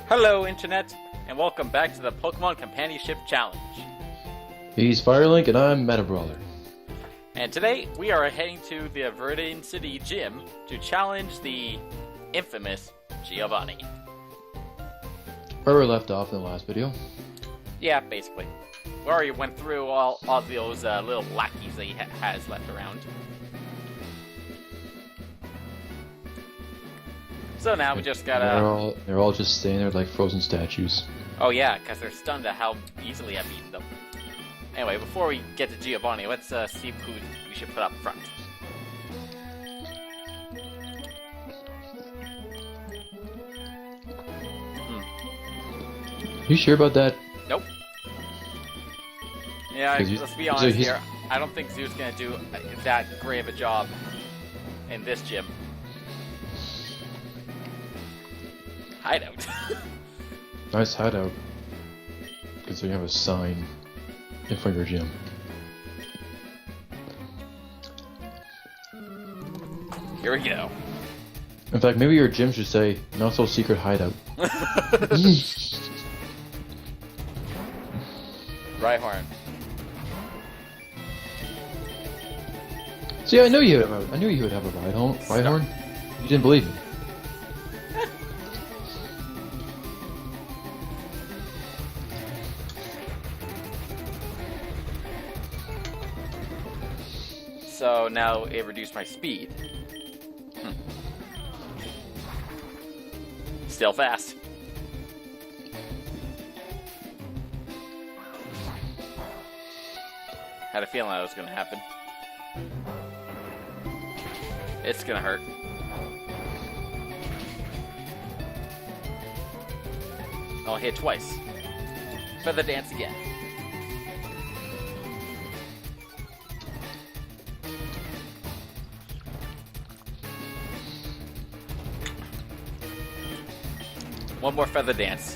Hello, Internet, and welcome back to the Pokemon Companionship Challenge. He's Firelink, and I'm Meta Brawler. And today, we are heading to the Viridian City Gym to challenge the infamous Giovanni. Where we left off in the last video. Yeah, basically. We already went through all those little lackeys that he has left around. So now we just gotta... They're all just staying there like frozen statues. Oh yeah, because they're stunned at how easily I've beaten them. Anyway, before we get to Giovanni, let's see who we should put up front. You sure about that? Nope. Yeah, let's be honest here. I don't think Zoo's gonna do that great of a job in this gym. Hideout. Nice hideout. Because you have a sign in front of your gym. Here we go. In fact, maybe your gym should say, not so secret hideout. Rhyhorn. See, I knew you would have a Rhyhorn. You didn't believe me. So now it reduced my speed. Still fast. Had a feeling that was going to happen. It's going to hurt. I'll hit twice. Feather dance again. One more feather dance.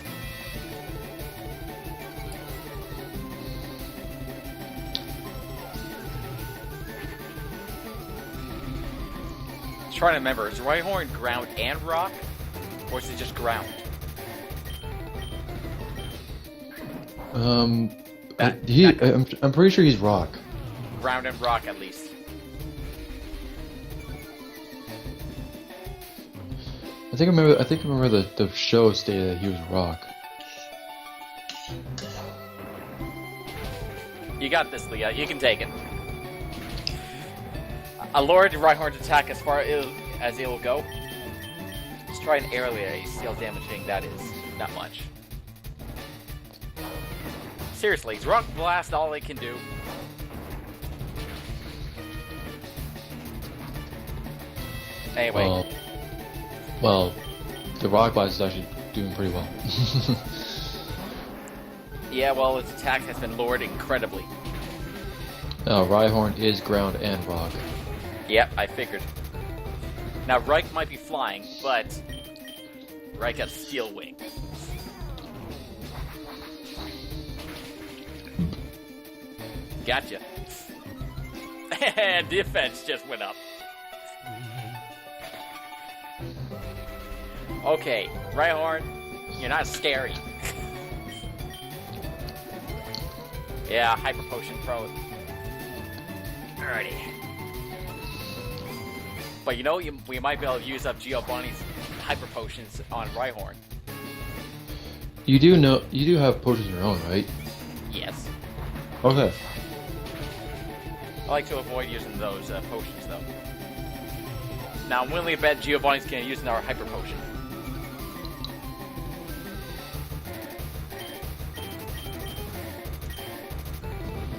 Trying to remember, is Rhyhorn ground and rock? Or is it just ground? I'm pretty sure he's rock. Ground and rock at least. I think I remember the show stated that he was rock. You got this, Leah. You can take it. I lowered Rhyhorn's attack as far as it will go. Let's try an area steel damaging. That is not much. Seriously, is Rock Blast all it can do? Anyway. Well, the Rock Blast is actually doing pretty well. Yeah, well, its attack has been lowered incredibly. Rhyhorn is ground and rock. Yep, I figured. Now, Reich might be flying, but Reich has Steel Wing. Gotcha. And defense just went up. Okay, Rhyhorn, you're not scary. Yeah, Hyper Potion Pro. Alrighty. But you know, we might be able to use up Giovanni's Hyper Potions on Rhyhorn. You do have potions of your own, right? Yes. Okay. I like to avoid using those potions, though. Now, I'm willing to bet Giovanni's going to use our Hyper Potion.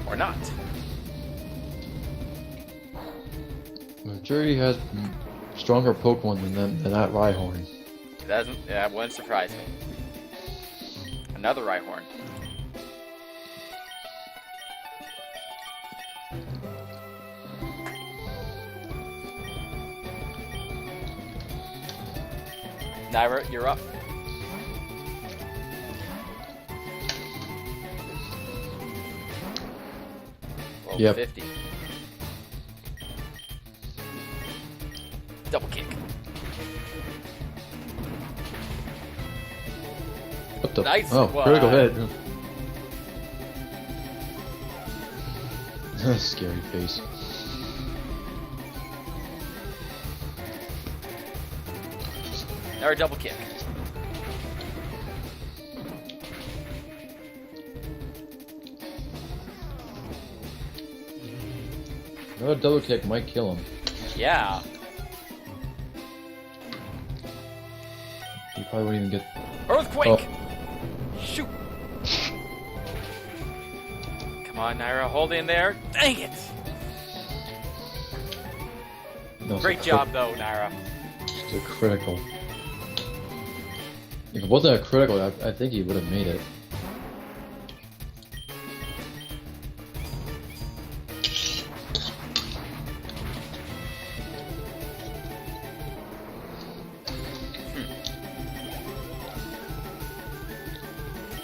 Or not. I'm sure he has stronger Pokemon than that Rhyhorn. That wouldn't surprise me. Another Rhyhorn. Naira, you're up. Yep. 50. Double kick. What the? Nice oh, one. critical hit. Scary face. Another double kick. Another double kick might kill him. Yeah. He probably wouldn't even get. Earthquake! Oh. Shoot! Come on, Naira, hold in there. Dang it! No, Great job, though, Naira. It's a critical. If it wasn't a critical, I think he would have made it.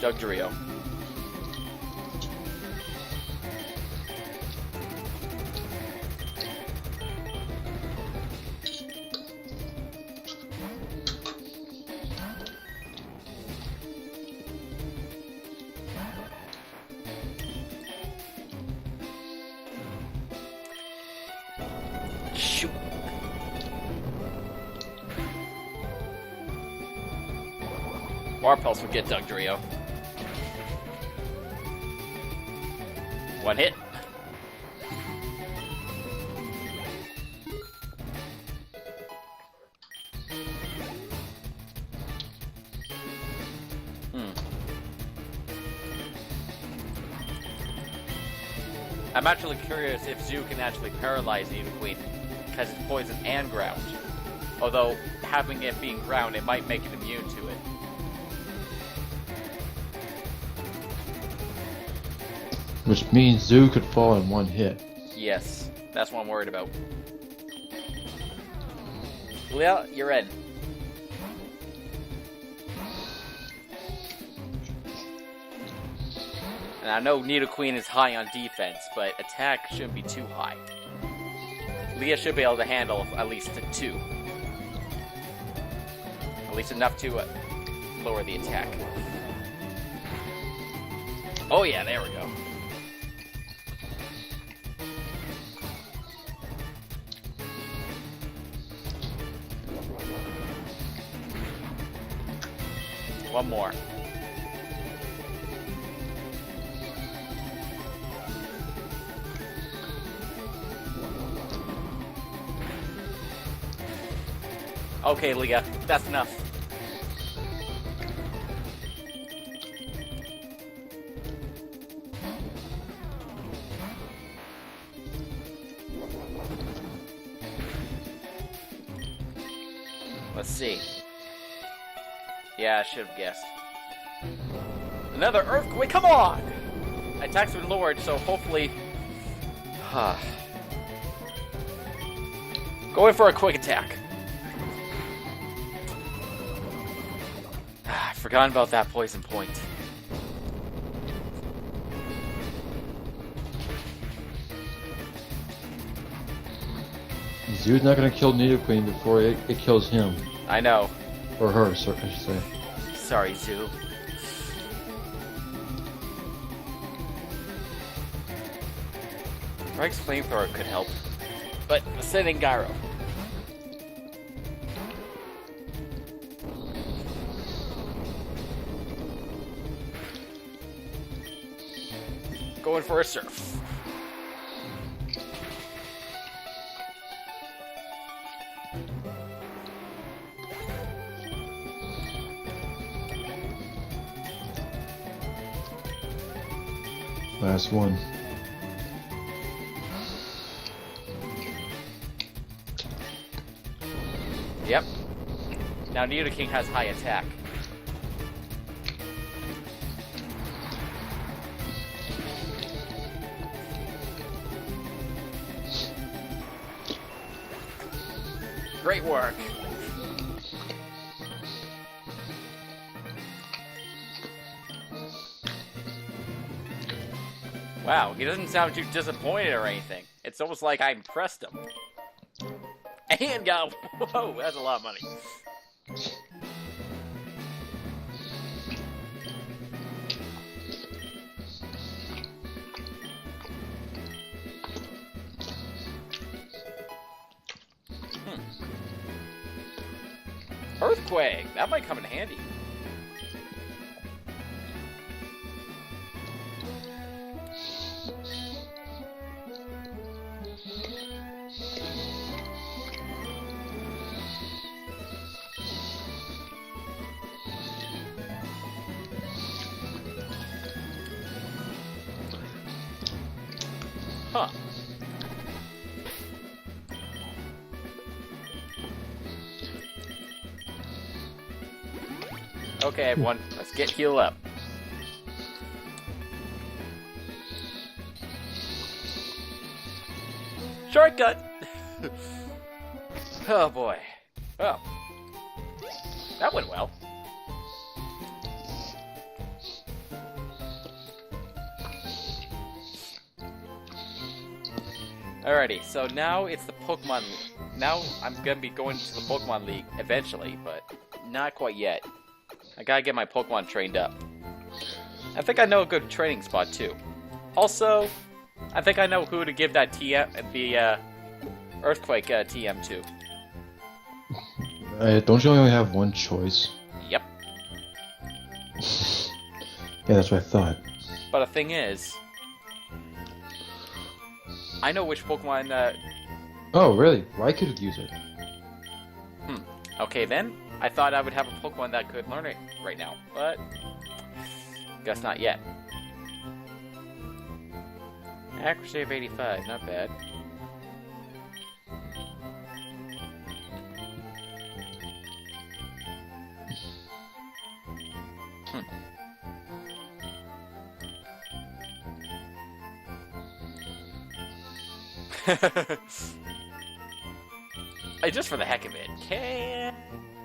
Doug Drio. Shoot. Warpulse would get Doug Drio. One hit. I'm actually curious if Zoo can actually paralyze Nidoqueen, because it's poison and ground. Although, having it being ground, it might make it immune to it. Which means Zoo could fall in one hit. Yes, that's what I'm worried about. Leah, you're in. And I know Nidoqueen is high on defense, but attack shouldn't be too high. Leah should be able to handle at least 2. At least enough to lower the attack. Oh yeah, there we go. One more. Okay, Leah, that's enough. Let's see. Yeah, I should have guessed. Another earthquake, come on! Attacks been lowered, so hopefully... Going for a quick attack. I forgot about that poison point. Zoo's not gonna kill Nidoqueen before it kills him. I know. Or her, so I should say. Sorry, Zoo. Frank's flamethrower could help. But sending Gyro. Going for a surf. Last one. Yep. Now Nidoking has high attack. Great work. Wow, he doesn't sound too disappointed or anything. It's almost like I impressed him. And got... Whoa, that's a lot of money. Earthquake! That might come in handy. Huh. Okay, everyone, let's get healed up. Shortcut! Oh boy. Oh. That went well. Alrighty, so now it's the Pokemon... Now I'm gonna be going to the Pokemon League eventually, but not quite yet. I gotta get my Pokemon trained up. I think I know a good training spot too. Also, I think I know who to give that Earthquake TM to. Don't you only have one choice? Yep. Yeah, that's what I thought. But the thing is, I know which Pokemon. Oh, really? Well, I could use it. Okay then. I thought I would have a Pokemon that could learn it right now, but guess not yet. Accuracy of 85, not bad. Just for the heck of it,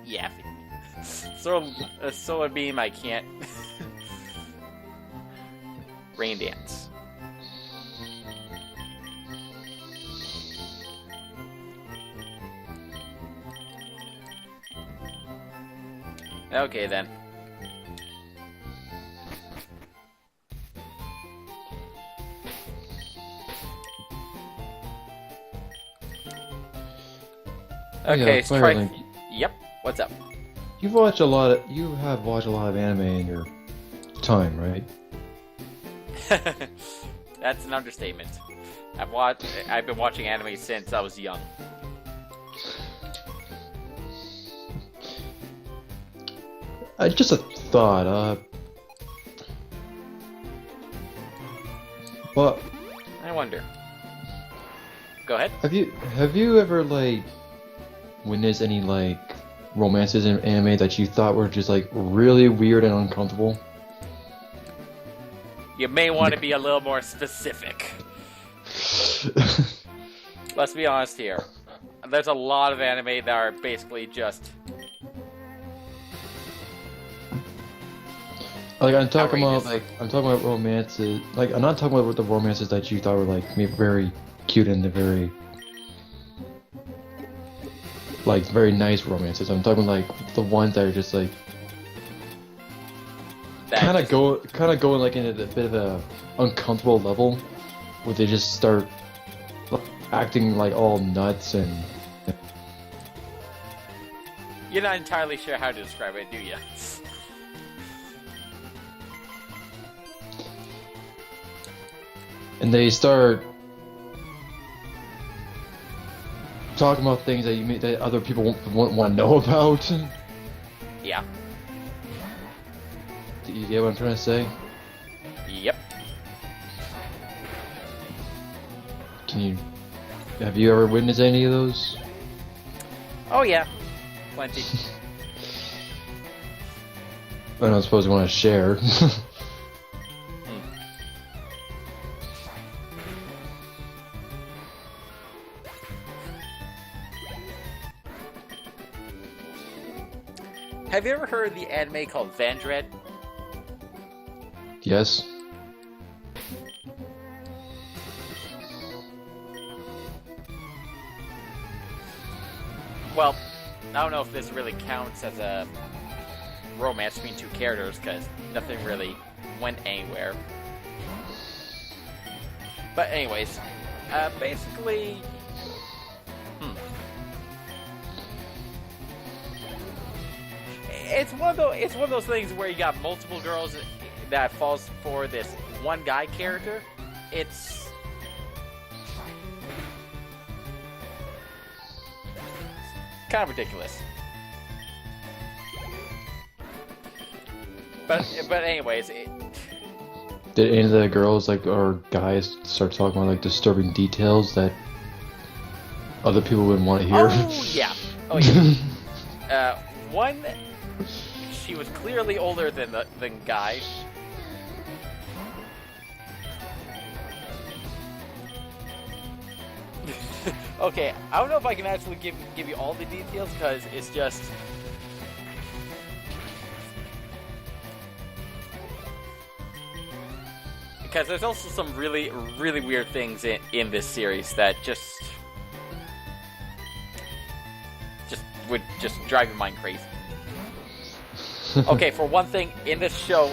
yeah. A solar beam, I can't. Rain dance. Okay then. Okay, yeah, Firelink, Yep. What's up? you have watched a lot of anime in your time, right? That's an understatement. I've been watching anime since I was young. Just a thought, well, I wonder. Go ahead. have you ever, like, witnessed any, like, romances in anime that you thought were just, like, really weird and uncomfortable? You may want to be a little more specific. Let's be honest here. There's a lot of anime that are basically just... Like, I'm talking about romances. Like, I'm not talking about the romances that you thought were, like, maybe very cute and very... like, very nice romances. I'm talking, like, the ones that are just, like... kind of going, like, in a bit of a uncomfortable level. Where they just start acting, like, all nuts and... You're not entirely sure how to describe it, do you? And they start talking about things that other people won't want to know about. Yeah. Do you get what I'm trying to say? Yep. Have you ever witnessed any of those? Oh yeah, plenty. I don't suppose you want to share. Have you ever heard of the anime called Vandred? Yes. Well, I don't know if this really counts as a romance between two characters, because nothing really went anywhere. But anyways, basically... it's one of those things where you got multiple girls that falls for this one guy character. It's kind of ridiculous. But anyways, did any of the girls or guys start talking about disturbing details that other people wouldn't want to hear? Oh yeah. One, she was clearly older than guy. Okay, I don't know if I can actually give you all the details because it's just. Because there's also some really, really weird things in this series that just would drive your mind crazy. Okay, for one thing, in this show,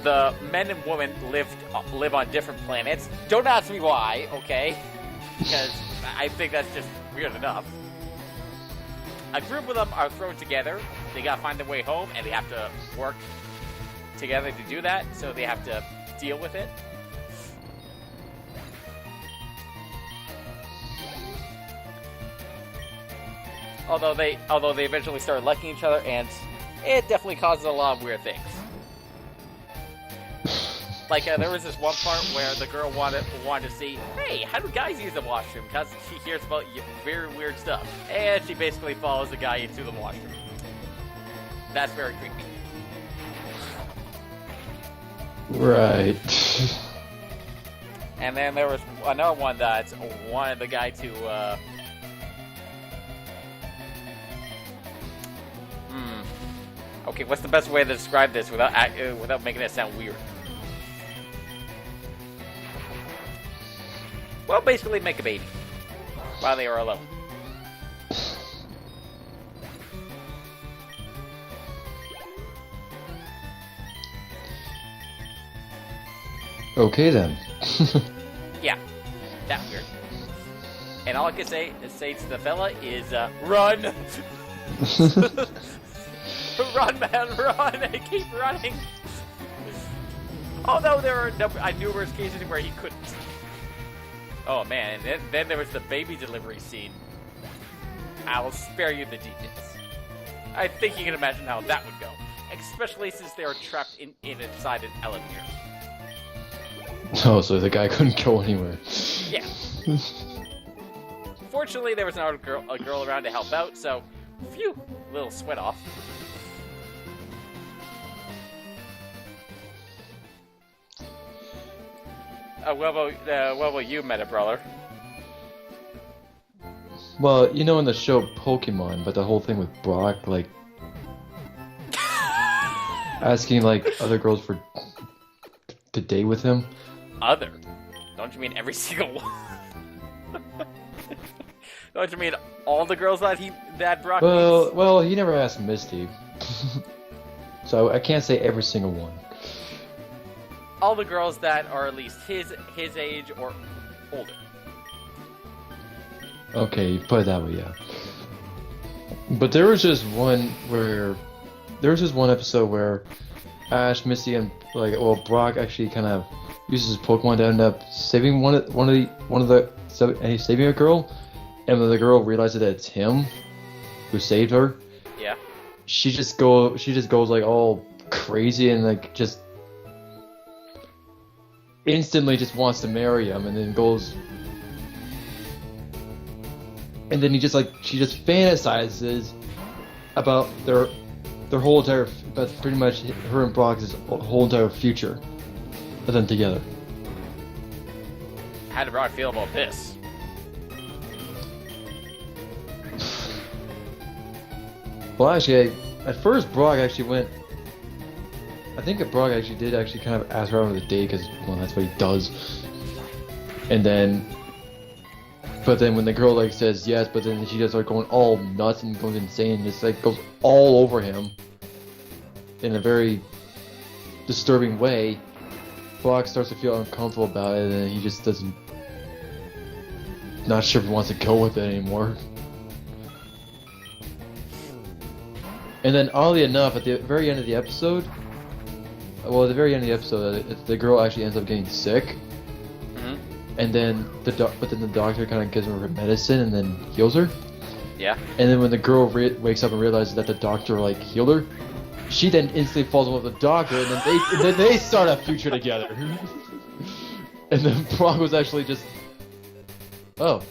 the men and women live on different planets. Don't ask me why, okay? Because I think that's just weird enough. A group of them are thrown together. They gotta find their way home, and they have to work together to do that, so they have to deal with it. Although they eventually start liking each other, and it definitely causes a lot of weird things. Like there was this one part where the girl wanted to see, hey, how do guys use the washroom? Because she hears about very weird stuff, and she basically follows the guy into the washroom. That's very creepy. Right. And then there was another one that wanted the guy to. Okay, what's the best way to describe this without making it sound weird? Well, basically make a baby while they are alone. Okay then. Yeah, that weird. And all I can say to the fella is, run! Run, man, run! Keep running! Although there are numerous cases where he couldn't. Oh man, and then there was the baby delivery scene. I'll spare you the details. I think you can imagine how that would go. Especially since they were trapped inside an elevator. Oh, so the guy couldn't go anywhere. Yeah. Fortunately, there was a girl around to help out, so phew, little sweat off. What about you, Meta Brawler? Well, in the show Pokemon, but the whole thing with Brock, asking other girls to date with him. Other? Don't you mean every single one? Don't you mean all the girls that Brock meets? Well, he never asked Misty, so I can't say every single one. All the girls that are at least his age or older. Okay, you put it that way, yeah. But there was just one episode where Ash, Misty, and Brock actually kind of uses his Pokemon to end up saving saving a girl, and when the girl realizes that it's him who saved her, yeah, she just goes all crazy and just instantly just wants to marry him, and then goes, and then she just fantasizes about their whole entire, but pretty much her and Brock's whole entire future of them together. How did Brock feel about this? Well, actually, at first Brock actually went. I think that Brock actually did kind of ask her out on a date because, well, that's what he does. And then, but then when the girl says yes, but then she just starts going all nuts and goes insane, and just goes all over him in a very disturbing way. Brock starts to feel uncomfortable about it, and he just doesn't. Not sure if he wants to go with it anymore. And then, oddly enough, at the very end of the episode, the girl actually ends up getting sick, and then the doctor kind of gives her medicine and then heals her. Yeah. And then when the girl wakes up and realizes that the doctor like healed her, she then instantly falls in love with the doctor, and then they start a future together. And then Brock was actually just, oh,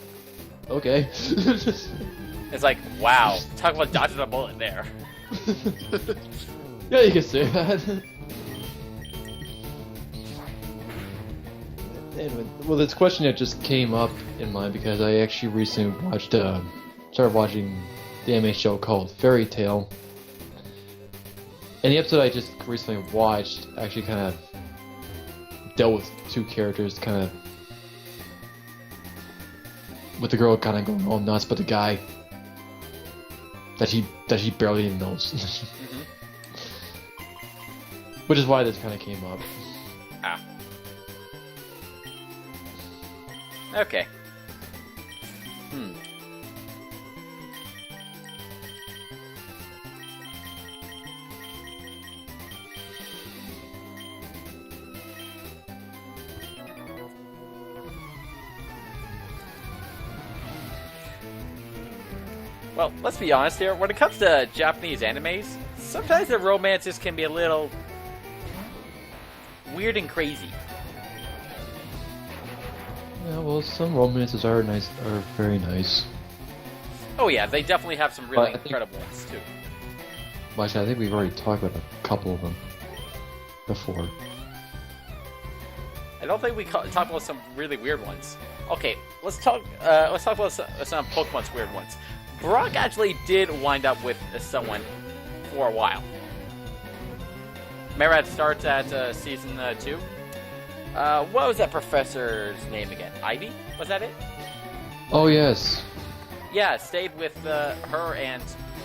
okay. It's like, wow, talk about dodging a bullet there. Yeah, you can say that. Anyway, well, this question that just came up in mind because I actually recently started watching the anime show called Fairy Tail. And the episode I just recently watched actually kind of dealt with two characters, kind of with the girl kind of going all nuts, but the guy that she barely even knows. Which is why this kind of came up. Ah. Okay. Well, let's be honest here. When it comes to Japanese animes, sometimes the romances can be a little weird and crazy. Yeah, well, some romances are very nice. Oh yeah, they definitely have some really incredible ones too. Well, actually, I think we've already talked about a couple of them before. I don't think we talked about some really weird ones. Okay, let's talk about some Pokemon's weird ones. Brock actually did wind up with someone for a while. Remember, it starts at season 2. What was that professor's name again? Ivy? Was that it? Oh yes. Yeah, stayed with her and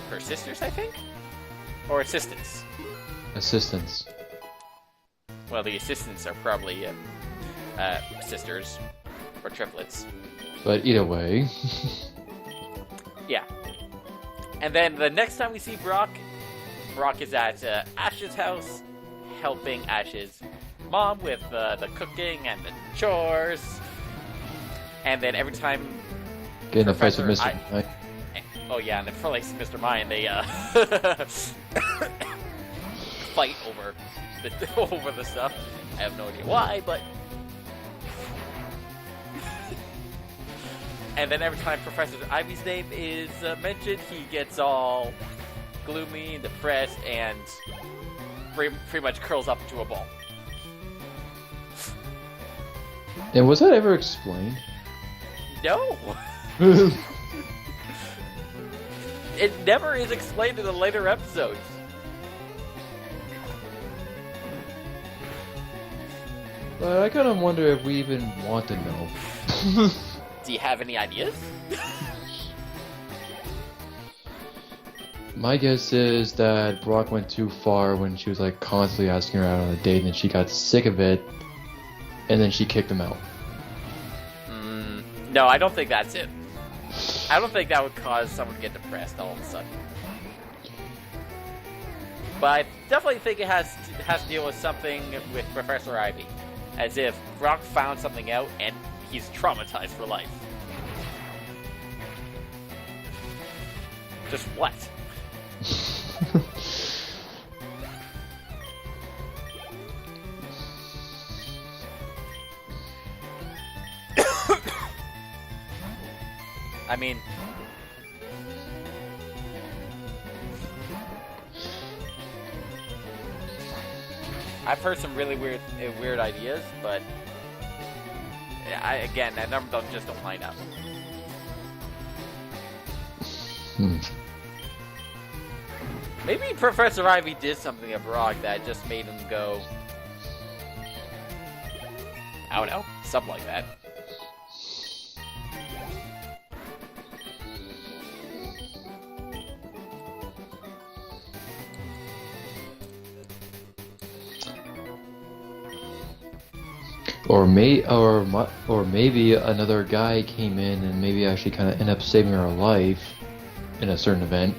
her sisters, I think, or assistants. Assistants. Well, the assistants are probably sisters or triplets. But either way. Yeah. And then the next time we see Brock is at Ash's house, helping Ash's mom with the cooking and the chores. And then every time getting a fight with Mr. Mine. Oh yeah, and then for like Mr. Mine, they fight over the stuff. I have no idea why, but. And then every time Professor Ivy's name is mentioned, he gets all gloomy and depressed and pretty much curls up into a ball. And was that ever explained? No! It never is explained in the later episodes. But I kind of wonder if we even want to know. Do you have any ideas? My guess is that Brock went too far when she was like constantly asking her out on a date, and then she got sick of it, and then she kicked him out. No, I don't think that's it. I don't think that would cause someone to get depressed all of a sudden. But I definitely think it has to deal with something with Professor Ivy. As if Brock found something out and he's traumatized for life. Just what? I mean, I've heard some really weird ideas, but again, that number just don't line up. Maybe Professor Ivy did something to Brock that just made him go, I don't know, something like that. Or maybe another guy came in and maybe actually kind of ended up saving her life in a certain event.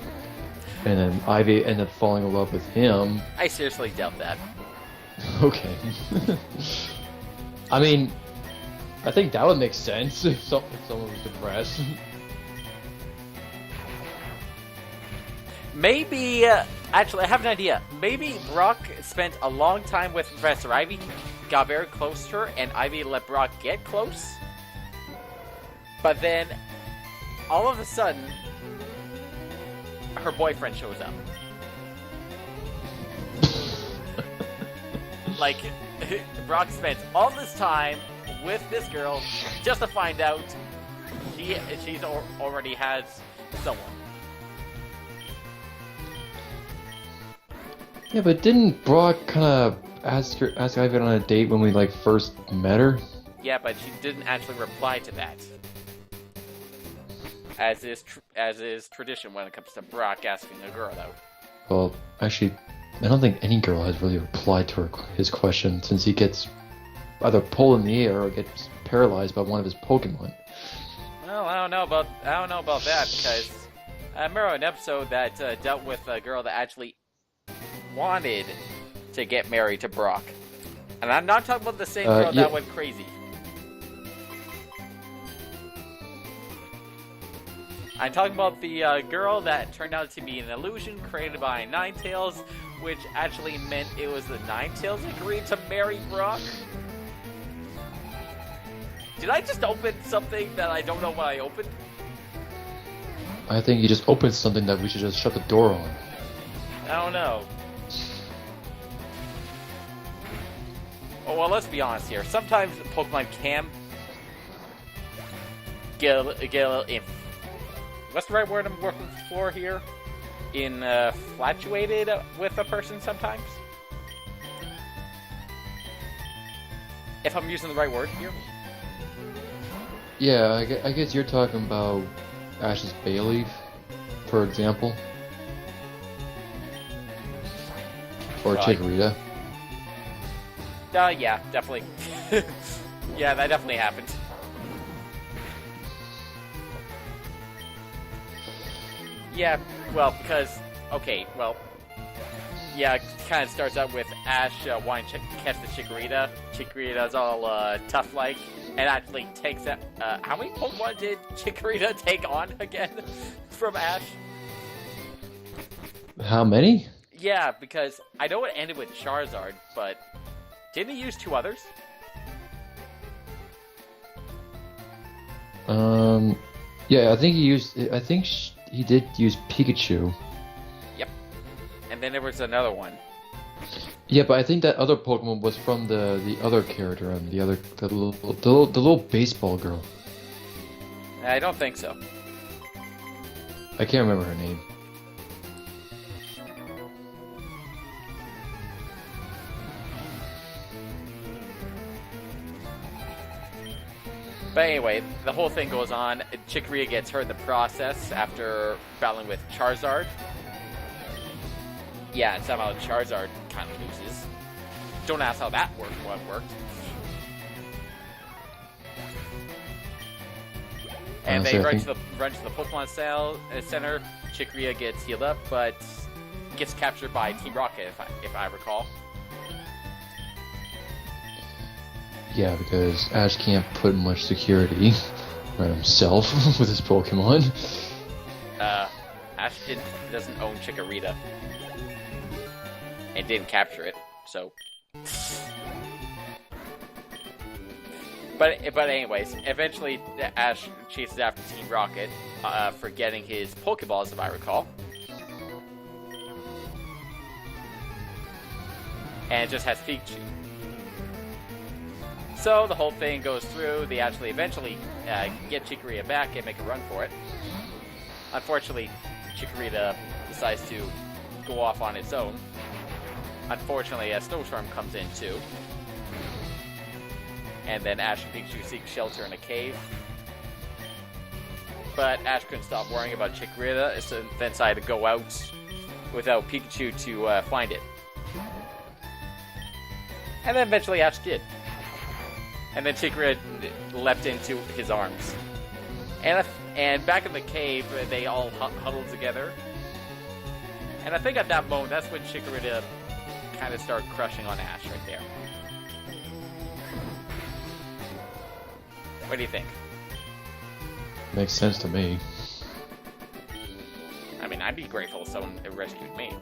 and then Ivy ended up falling in love with him. I seriously doubt that. Okay. I mean, I think that would make sense if someone was depressed. Maybe, actually, I have an idea. Maybe Brock spent a long time with Professor Ivy, got very close to her, and Ivy let Brock get close. But then, all of a sudden, her boyfriend shows up. Like, Brock spent all this time with this girl just to find out she's already has someone. Yeah, but didn't Brock kind of ask Ivy on a date when we like first met her? Yeah, but she didn't actually reply to that. As is tradition when it comes to Brock asking a girl out. Well, actually, I don't think any girl has really replied to his question since he gets either pulled in the air or gets paralyzed by one of his Pokemon. Well, I don't know about that because I remember an episode that dealt with a girl that actually wanted to get married to Brock, and I'm not talking about the same girl that went crazy. I'm talking about the girl that turned out to be an illusion created by Ninetales, which actually meant it was the Ninetales agreed to marry Brock. Did I just open something that I don't know what I opened? I think you just opened something that we should just shut the door on. I don't know. Oh, well, let's be honest here. Sometimes Pokemon can get a little what's the right word I'm working for here? Infatuated with a person sometimes? If I'm using the right word here? Yeah, I guess you're talking about Ash's Bayleaf, for example. Or Chikorita. Yeah, definitely. Yeah, that definitely happened. Yeah, well, because, okay, well, yeah, it kind of starts out with Ash wanting to catch the Chikorita. Chikorita's all tough-like, and actually takes that. How many Pokemon did Chikorita take on again from Ash? How many? Yeah, because I know it ended with Charizard, but didn't he use 2 others? Yeah, I think he used. He did use Pikachu. Yep. And then there was another one. Yeah, but I think that other Pokemon was from the other character and the little baseball girl. I don't think so. I can't remember her name. But anyway, the whole thing goes on. Chikorita gets hurt in the process after battling with Charizard. Yeah, and somehow Charizard kind of loses. Don't ask how that worked. What worked? And they run to the Pokemon Center. Chikorita gets healed up, but gets captured by Team Rocket, if I recall. Yeah, because Ash can't put much security around himself with his Pokemon. Ash doesn't own Chikorita. And didn't capture it, so... But anyways, eventually Ash chases after Team Rocket for getting his Pokeballs, if I recall. And it just has Pikachu. So the whole thing goes through. They actually eventually get Chikorita back and make a run for it. Unfortunately, Chikorita decides to go off on its own. Unfortunately, a snowstorm comes in too. And then Ash and Pikachu seek shelter in a cave. But Ash couldn't stop worrying about Chikorita, so then decided to go out without Pikachu to find it. And then eventually Ash did. And then Chikorita leapt into his arms. And back in the cave, they all huddled together. And I think at that moment, that's when Chikorita kind of started crushing on Ash right there. What do you think? Makes sense to me. I mean, I'd be grateful if someone rescued me.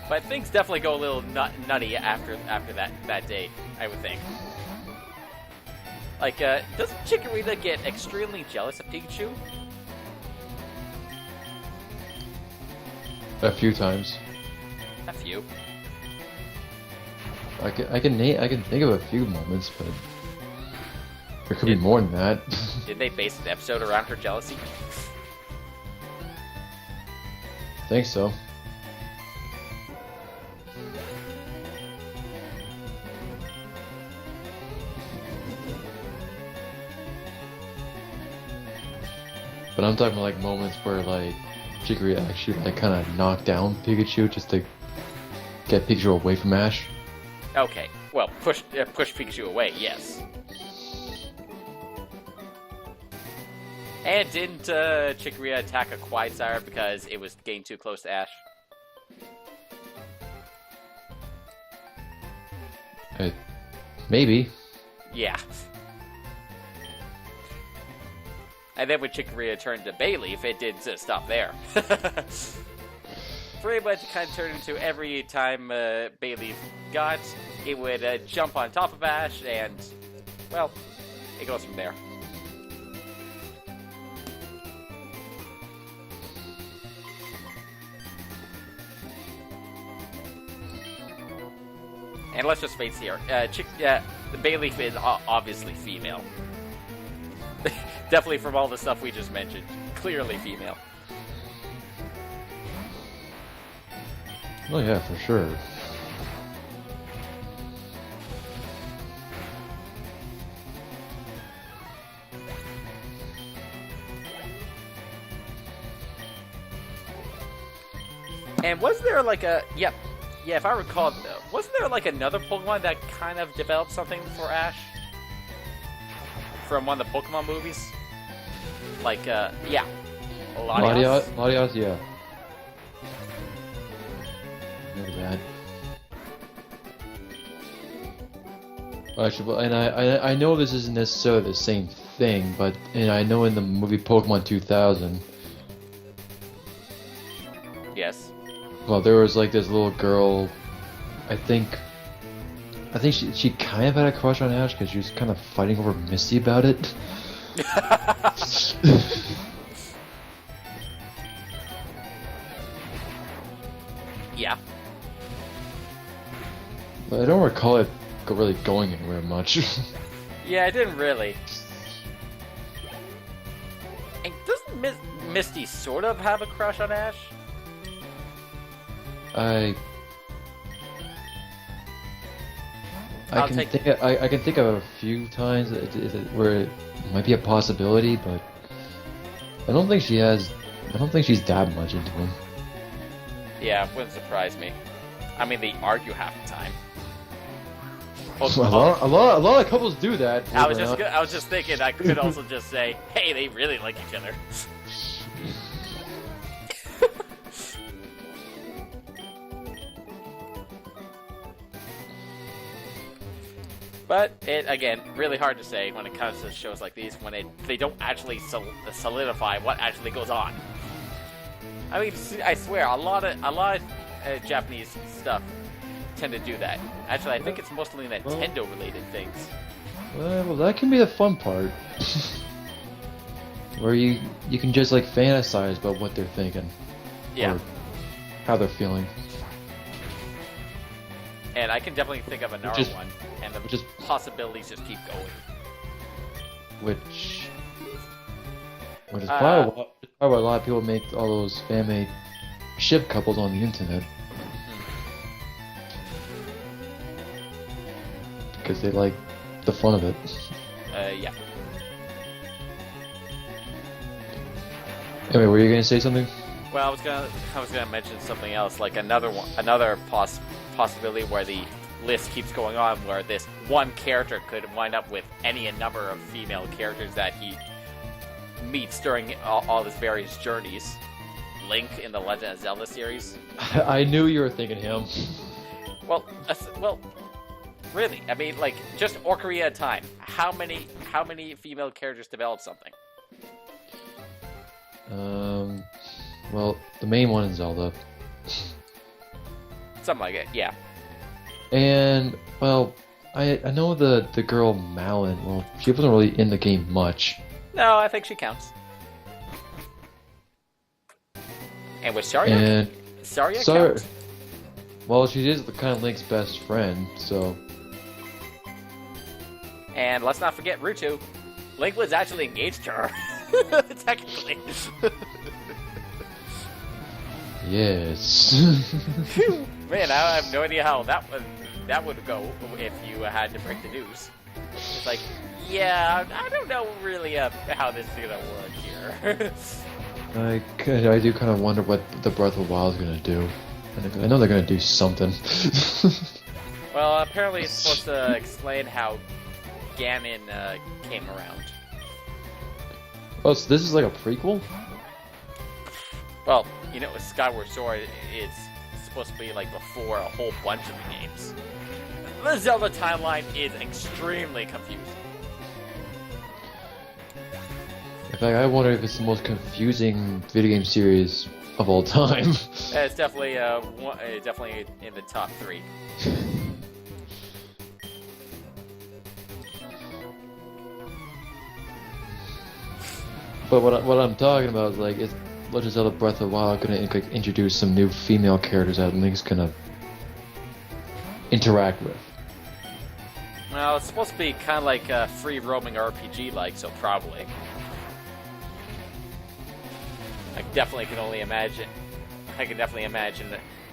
But things definitely go a little nutty after that date, I would think. Like, doesn't Chikorita get extremely jealous of Pikachu? A few times. A few. I can think of a few moments, but there could be more than that. Did they base an episode around her jealousy? I think so. But I'm talking like moments where like Chikorita actually like kind of knocked down Pikachu just to get Pikachu away from Ash. Okay, well, push Pikachu away, yes. And didn't Chikorita attack a Quagsire because it was getting too close to Ash? Maybe. Yeah. And then when Chikorita turned to Bayleaf, it did stop there. Pretty much kind of turned into every time Bayleaf got, it would jump on top of Ash, and, well, it goes from there. And let's just face here, the Bayleaf is obviously female. Definitely from all the stuff we just mentioned. Clearly female. Oh yeah, for sure. And was there like a... Yeah, if I recall, wasn't there like another Pokemon that kind of developed something for Ash? From one of the Pokemon movies? Like, yeah. Latios? Latios, yeah. Remember that. Actually, and I know this isn't necessarily the same thing, but and I know in the movie Pokemon 2000, yes. Well, there was like this little girl. I think she kind of had a crush on Ash because she was kind of fighting over Misty about it. Yeah. But I don't recall it really going anywhere much. Yeah, it didn't really. And doesn't Misty sort of have a crush on Ash? I can think of a few times where it might be a possibility, but I don't think she's that much into him. Yeah, wouldn't surprise me. I mean, they argue half the time. A lot of couples do that. I was just thinking I could also just say, hey, they really like each other. But it, again, really hard to say when it comes to shows like these when they don't actually solidify what actually goes on. I mean, I swear, a lot of Japanese stuff tend to do that. Actually, I think it's mostly Nintendo-related things. Well, that can be the fun part. Where you can just like fantasize about what they're thinking. Yeah. Or how they're feeling. And I can definitely think of another one, and the possibilities just keep going. Which is probably why a lot of people make all those fan-made ship couples on the internet. Because they like the fun of it. Yeah. Anyway, were you gonna say something? Well, I was gonna mention something else, like another possibility where the list keeps going on, where this one character could wind up with any number of female characters that he meets during all his various journeys. Link in the Legend of Zelda series. I knew you were thinking him. Well, really, I mean, like, just Ocarina of Time. How many female characters develop something? Well, the main one is Zelda. Something like it, yeah. And, well, I know the girl Malin, well, she wasn't really in the game much. No, I think she counts. And with Saria? And Saria counts? Well, she is the kind of Link's best friend, so... And let's not forget Rutu. Link was actually engaged to her. Technically. Yes. Man, I have no idea how that would go if you had to break the news. It's like, yeah, I don't know really how this is gonna work here. I do kind of wonder what the Breath of the Wild is gonna do. I know they're gonna do something. Well, apparently it's supposed to explain how Ganon came around. Oh, so this is like a prequel? Well, you know, Skyward Sword is supposed to be like before a whole bunch of the games. The Zelda timeline is extremely confusing. In fact, I wonder if it's the most confusing video game series of all time. It's definitely definitely in the top 3. But what I'm talking about is like, is Legend of Zelda Breath of the Wild gonna introduce some new female characters that Link's gonna interact with? Well, it's supposed to be kind of like a free roaming RPG like, so probably. I can definitely imagine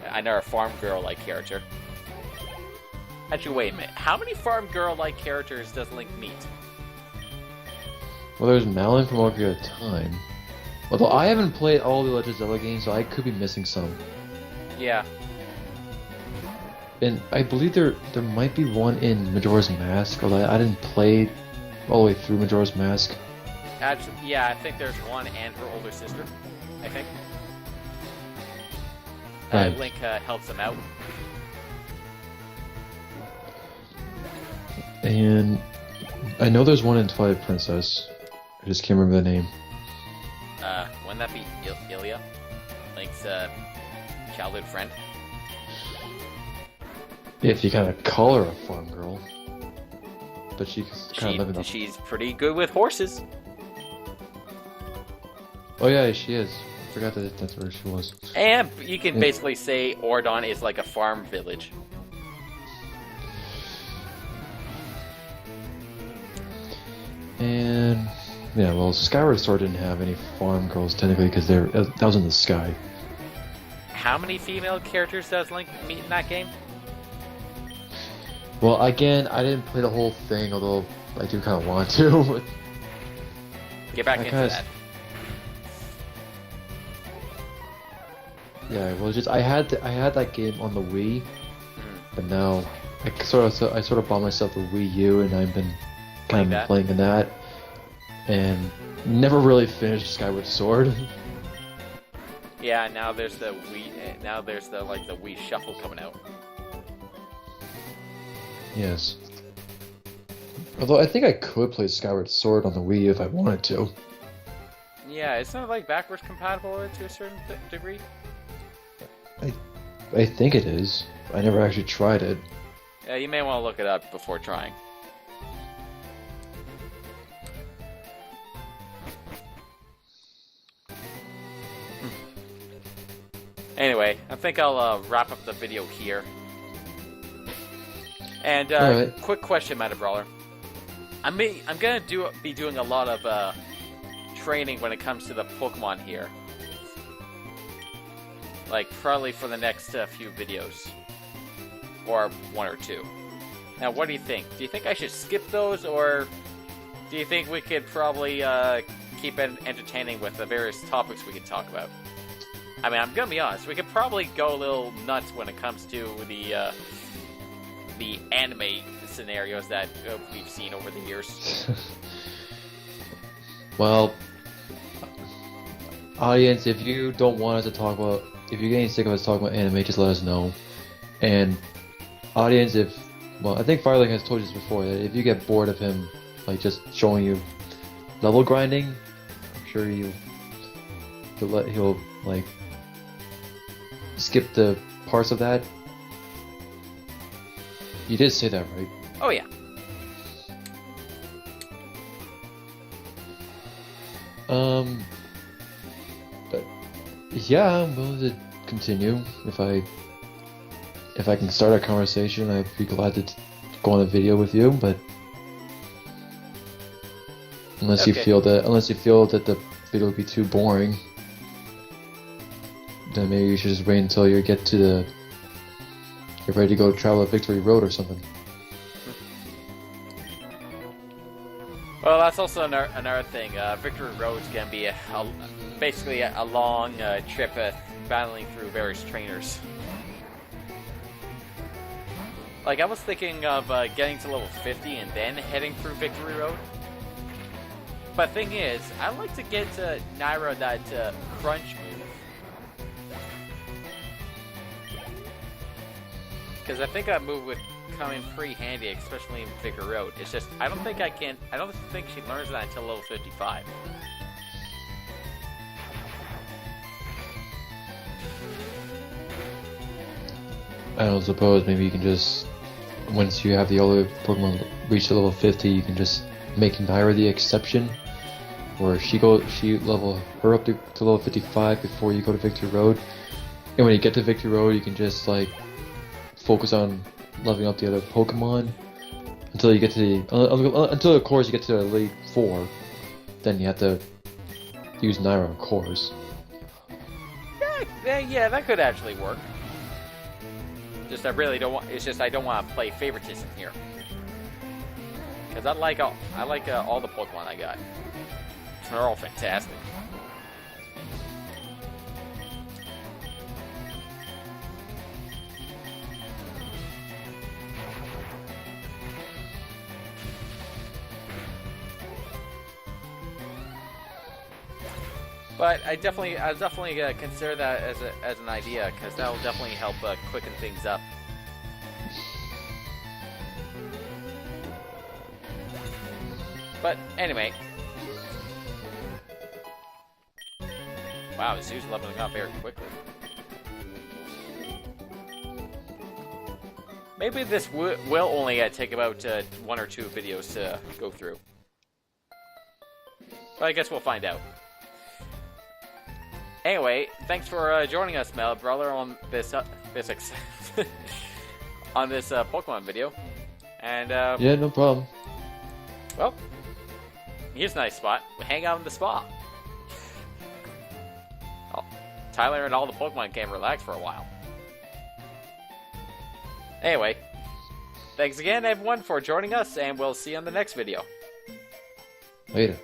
another farm girl like character. Actually, wait a minute. How many farm girl like characters does Link meet? Well, there's Malin from Ocarina of Time. Although I haven't played all the Legend of Zelda games, so I could be missing some. Yeah. And I believe there might be one in Majora's Mask, although I didn't play all the way through Majora's Mask. Actually, yeah, I think there's one and her older sister, I think. Right. Link helps them out. And I know there's one in Twilight Princess. I just can't remember the name. Wouldn't that be Ilya? Link's childhood friend? If you kind of call her a farm girl. But she's kind of living up. She's pretty good with horses. Oh yeah, she is. I forgot that's where she was. And you can basically say Ordon is like a farm village. And yeah, well, Skyward Sword didn't have any farm girls technically because that was in the sky. How many female characters does Link meet in that game? Well, again, I didn't play the whole thing, although I do kind of want to. Get back into that. Yeah, well, just I had that game on the Wii, but now I sort of bought myself a Wii U, and I've been kind of playing that, and never really finished Skyward Sword. Yeah, now there's the Wii. Now there's the Wii Shuffle coming out. Yes. Although I think I could play Skyward Sword on the Wii if I wanted to. Yeah, it's not like backwards compatible to a certain degree. I think it is. I never actually tried it. Yeah, you may want to look it up before trying. Anyway, I think I'll wrap up the video here. And right. Quick question, Meta Brawler. I'm gonna be doing a lot of training when it comes to the Pokemon here. Like probably for the next few videos, or 1 or 2. Now, what do you think? Do you think I should skip those, or do you think we could probably keep it entertaining with the various topics we could talk about? I mean, I'm gonna be honest. We could probably go a little nuts when it comes to the anime scenarios that we've seen over the years. Well, audience, if you don't want us to talk about, if you're getting sick of us talking about anime, just let us know. And audience, well, I think Firelink has told you this before, that if you get bored of him, like, just showing you level grinding, I'm sure he'll like skip the parts of that. You did say that, right? Oh yeah. But yeah, I'm willing to continue. If I can start a conversation, I'd be glad to go on a video with you. But unless you feel that the video would be too boring, then maybe you should just wait until you're ready to go travel a Victory Road or something. Well, that's also another thing. Victory Road's gonna be basically a long trip battling through various trainers. Like, I was thinking of getting to level 50 and then heading through Victory Road. But thing is, I like to get Naira that crunch move. Because I think that move would come in pretty handy, especially in Victory Road. It's just, I don't think she learns that until level 55. I don't suppose maybe you can just, once you have the other Pokemon reach the level 50, you can just make Naira the exception, or she level her up to level 55 before you go to Victory Road, and when you get to Victory Road, you can just like focus on leveling up the other Pokemon until you get to until of course you get to the Elite Four. Then you have to use Naira, of course. Yeah, that could actually work. Just I really don't want. It's just I don't want to play favoritism here, because I like all the Pokemon I got. They're all fantastic. But I'll definitely consider that as an idea, because that'll definitely help quicken things up. But anyway, wow, this dude's leveling up very quickly. Maybe this will only take about 1 or 2 videos to go through. But I guess we'll find out. Anyway, thanks for joining us, Mel, brother, on this on this Pokemon video. And yeah, no problem. Well, here's a nice spot. We hang out in the spa. Oh, Tyler and all the Pokemon can relax for a while. Anyway, thanks again, everyone, for joining us, and we'll see you on the next video. Later.